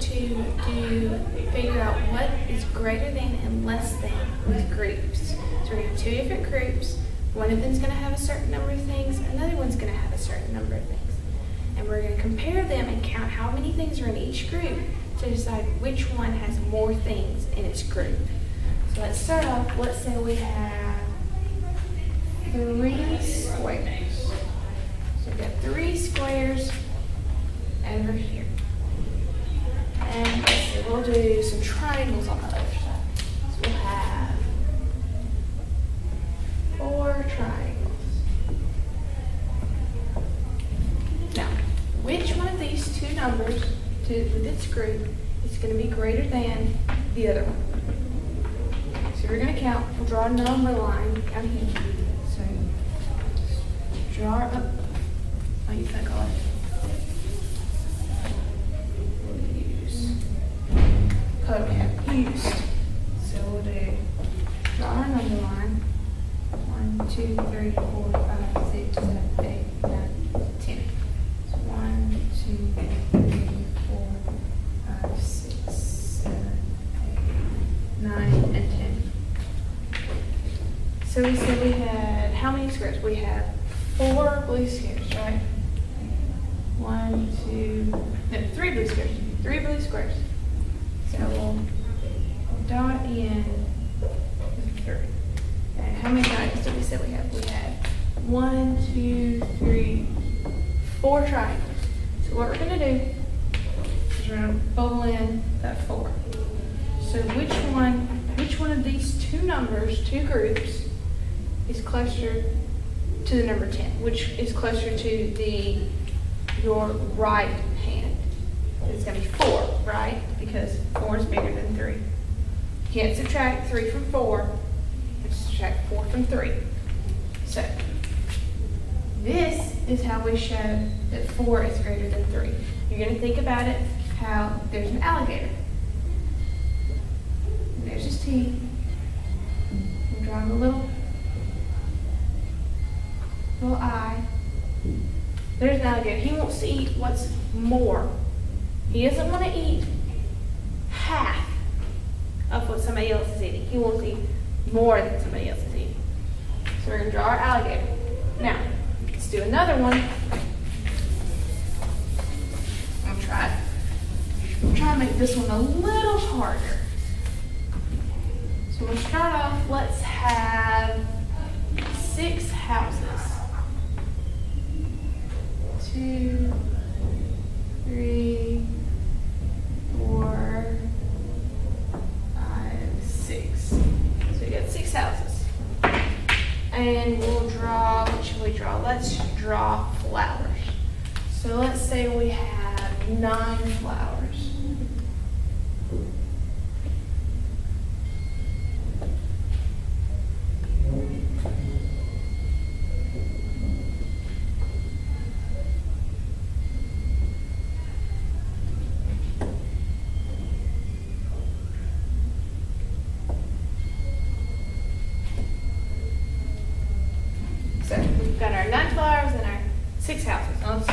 figure out what is greater than and less than with groups. So we're going to have two different groups. One of them is going to have a certain number of things, another one's going to have a certain number of things. And we're going to compare them and count how many things are in each group to decide which one has more things in its group. So let's start off. Let's say we have 3 squares. So we've got 3 squares over here. And let's see, we'll do some triangles on the other side. So we'll have 4 triangles. Now, which one of these two numbers with its group is going to be greater than the other one? So we're going to count. We'll draw a number line down here. So draw up. I'll use that color. Color we have used. So we'll do draw our number line. 1, 2, 3, 4, 5, 6, 7, 8, 9, 10. So 1, 2, 3, 4, 5, 6, 7, 8, 9, and 10. So we said we had how many squares? We have 4 blue squares, right? 3 blue squares. 3 blue squares. So we'll dot in 3. And how many triangles did we say we have? We had 1, 2, 3, 4 triangles. So what we're going to do is we're going to bubble in that 4. So which one of these two numbers, two groups, is closer to the number 10? Which is closer to your right hand? It's going to be 4, right? Because 4 is bigger than 3. You can't subtract 3 from 4. You subtract 4 from 3. So this is how we show that 4 is greater than 3. You're going to think about it how there's an alligator. And there's his teeth. We'll draw him a little eye. There's an alligator. He wants to eat what's more. He doesn't want to eat half of what somebody else is eating. He wants to eat more than somebody else is eating. So we're going to draw our alligator. Now, let's do another one. I'm trying to make this one a little harder. So we'll start off, let's have 6 houses. 2, 3, 4, 5, 6. So we got 6 houses. And we'll draw, what should we draw? Let's draw flowers. So let's say we have 9 flowers. So we've got our 9 flowers and our 6 houses. Now let's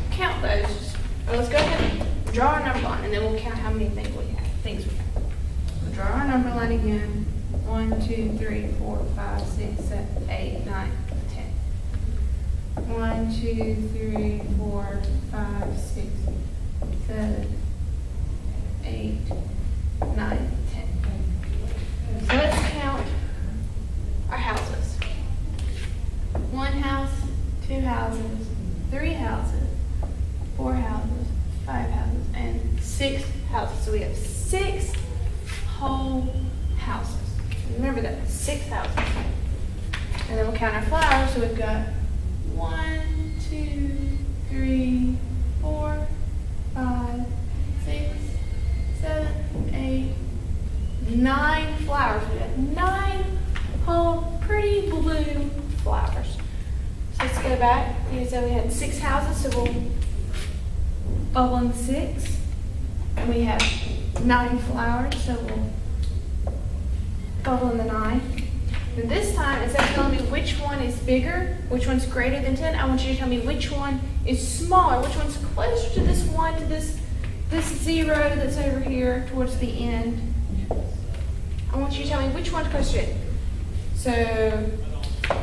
count those. Or let's go ahead and draw our number line, and then we'll count how many things we have. We'll draw our number line again. 1, 2, 3, 4, 5, 6, 7, 8, 9, 10. 1, 2, 3, 4, 5, 6, 7, 8, 9, 10. So let's count our houses. 1 house, 2 houses, 3 houses, 4 houses, 5 houses, and 6 houses. So we have 6 whole houses. Remember that, 6 houses. And then we'll count our flowers. So we've got 1, 2, 3, 4, 5, 6, 7, 8, 9 flowers. We got 9 whole pretty blue flowers. So let's go back. You said we had 6 houses, so we'll bubble in 6. And we have 9 flowers, so we'll bubble in the 9. And this time, instead of telling me which one is bigger, which one's greater than 10, I want you to tell me which one is smaller, which one's closer to this 1 to this this 0 that's over here towards the end, I want you to tell me which one's closer to it. So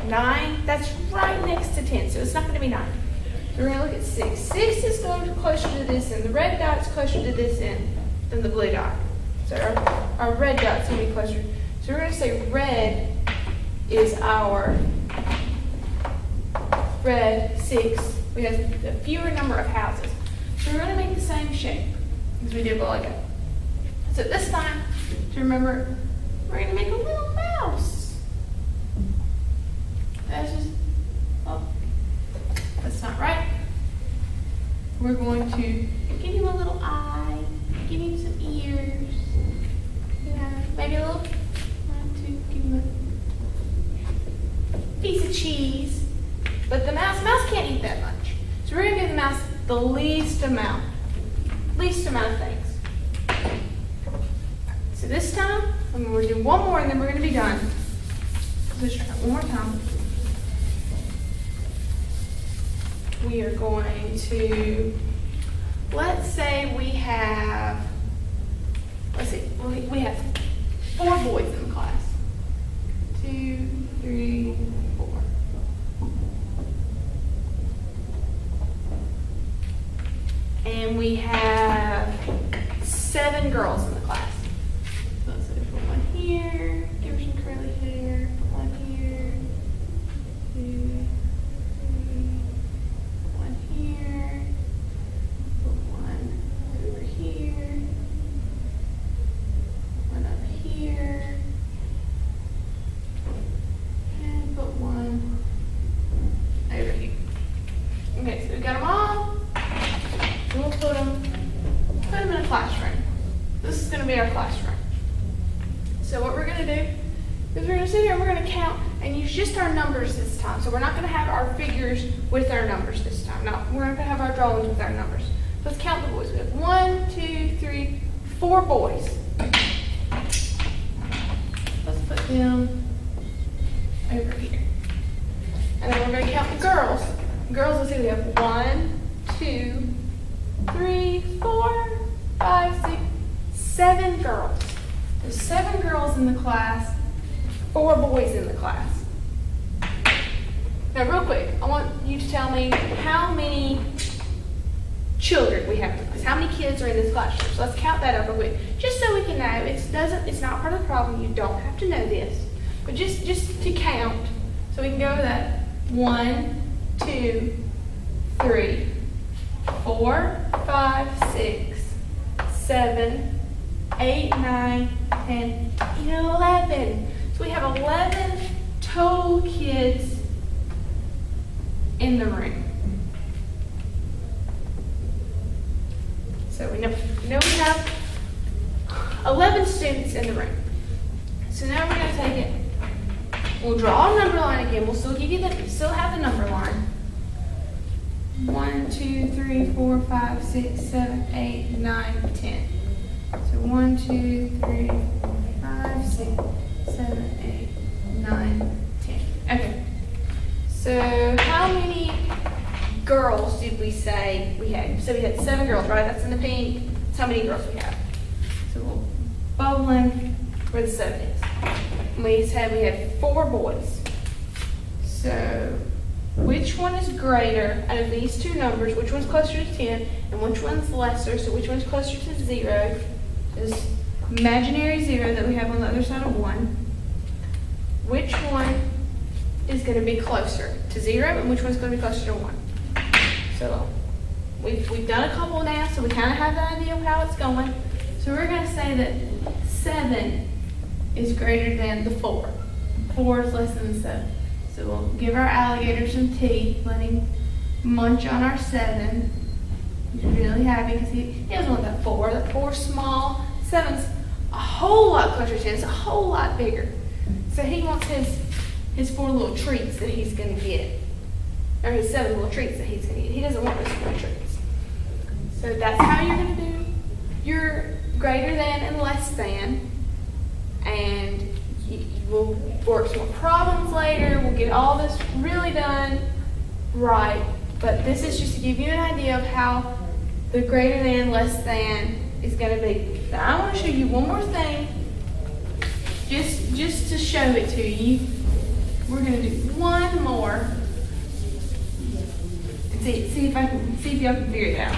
9, that's right next to 10, so it's not going to be 9. So we're going to look at 6. 6 is going closer to this end. The red dot's closer to this end than the blue dot. So our red dot's going to be closer. So we're going to say red is our red 6. We have a fewer number of houses. So we're going to make the same shape as we did a while ago. So this time, to remember, we're going to make a little mouse. That's just, oh, that's not right. We're going to give him a little eye, give him some ears, maybe a little, give him a piece of cheese. But the mouse can't eat that much. So we're going to give the mouse the least amount of things. So this time, I'm going to do one more and then we're going to be done. Let's try it one more time. We are going to, let's say we have, we have 4 boys in the class. 2, 3, 4. And we have 7 girls in the class. So let's put one here, give her some curly hair, put one here, 2, 3, one here, put one over here, one up here, and put one over here. Okay, so we've got them all. We'll put them in a classroom. This is going to be our classroom. So what we're going to do is we're going to sit here and we're going to count and use just our numbers this time. So we're not going to have our figures with our numbers this time. No, we're going to have our drawings with our numbers. So let's count the boys. We have 1, 2, 3, 4 boys. Let's put them over here. And then we're going to count the girls. Girls, let's see, we have 1, 2, 3, 4, 5, 6, 7 girls. There's 7 girls in the class, 4 boys in the class. Now, real quick, I want you to tell me how many children we have in the class. How many kids are in this classroom? So let's count that up real quick, just so we can know. It's not part of the problem. You don't have to know this, but just to count, so we can go with that. 1, 2, 3, 4, 5, 6, 7, 8, 9, 10, 11. So we have 11 total kids in the room. So we know we have 11 students in the room. So now we're going to take it. We'll draw a number line again. We'll still have the number line. 1, 2, 3, 4, 5, 6, 7, 8, 9, 10. So 1, 2, 3, 5, 6, 7, 8, 9, 10. Okay. So how many girls did we say we had? So we had 7 girls, right? That's in the pink. That's how many girls we have. So we'll bubble in where the 7 is. And we said we had 4 boys. So which one is greater out of these two numbers? Which one's closer to 10 and which one's lesser? So which one's closer to 0? This imaginary 0 that we have on the other side of 1. Which one is going to be closer to 0 and which one's going to be closer to 1? So we've done a couple now, so we kind of have the idea of how it's going. So we're going to say that 7 is greater than the 4. 4 is less than 7. So we'll give our alligator some teeth, let him munch on our 7. He's really happy because he doesn't want that 4. That 4's small. 7's a whole lot closer to 10. It's a whole lot bigger. So he wants his 4 little treats that he's going to get. Or his 7 little treats that he's going to get. He doesn't want those 4 treats. So that's how you're going to do your greater than and less than. And we'll work some more problems later. We'll get all this really done right. But this is just to give you an idea of how the greater than, less than is gonna be. Now I wanna show you one more thing, just to show it to you. We're gonna do one more. And see if y'all can figure it out.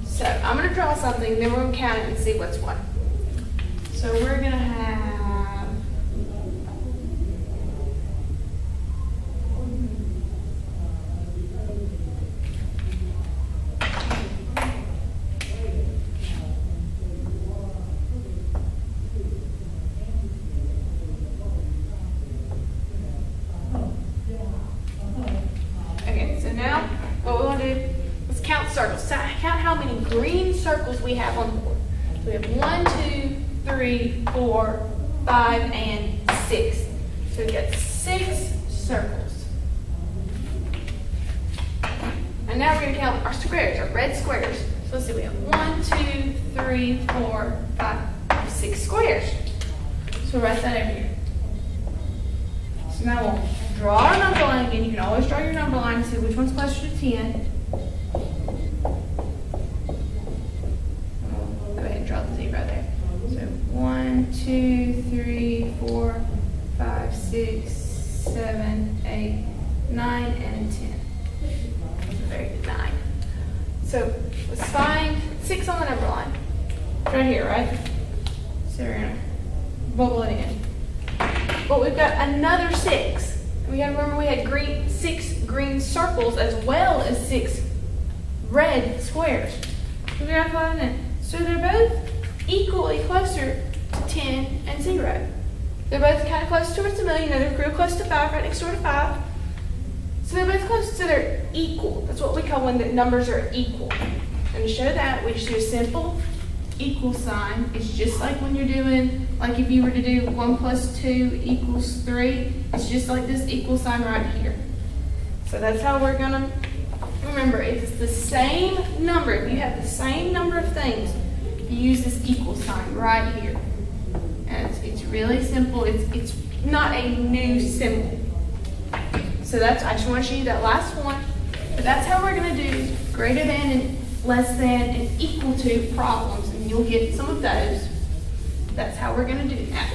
So I'm gonna draw something, then we're gonna count it and see what's what. So we're gonna have circles. So count how many green circles we have on the board. So we have 1, 2, 3, 4, 5, and 6. So we've got 6 circles. And now we're going to count our squares, our red squares. So let's see, we have 1, 2, 3, 4, 5, 6 squares. So we'll write that over here. So now we'll draw our number line again. You can always draw your number line to see which one's closer to 10. Draw the 0 there. So 1, 2, 3, 4, 5, 6, 7, 8, 9, and 10. Very good, 9. So let's find 6 on the number line. Right here, right? So we're gonna bubble it in. But we've got another 6. We gotta remember we had 6 green circles as well as 6 red squares. So we gotta find it. So they're both equally closer to 10 and 0. They're both kind of close towards the middle. You know, they're real close to 5, right next door to 5. So they're both close, so they're equal. That's what we call when the numbers are equal. And to show that, we just do a simple equal sign. It's just like when you're doing, like if you were to do 1 plus 2 equals 3, it's just like this equal sign right here. So that's how we're gonna remember, if it's the same number, if you have the same number of things, you use this equal sign right here. And it's really simple. It's not a new symbol. So that's, I just want to show you that last one. But that's how we're going to do greater than and less than and equal to problems. And you'll get some of those. That's how we're going to do that.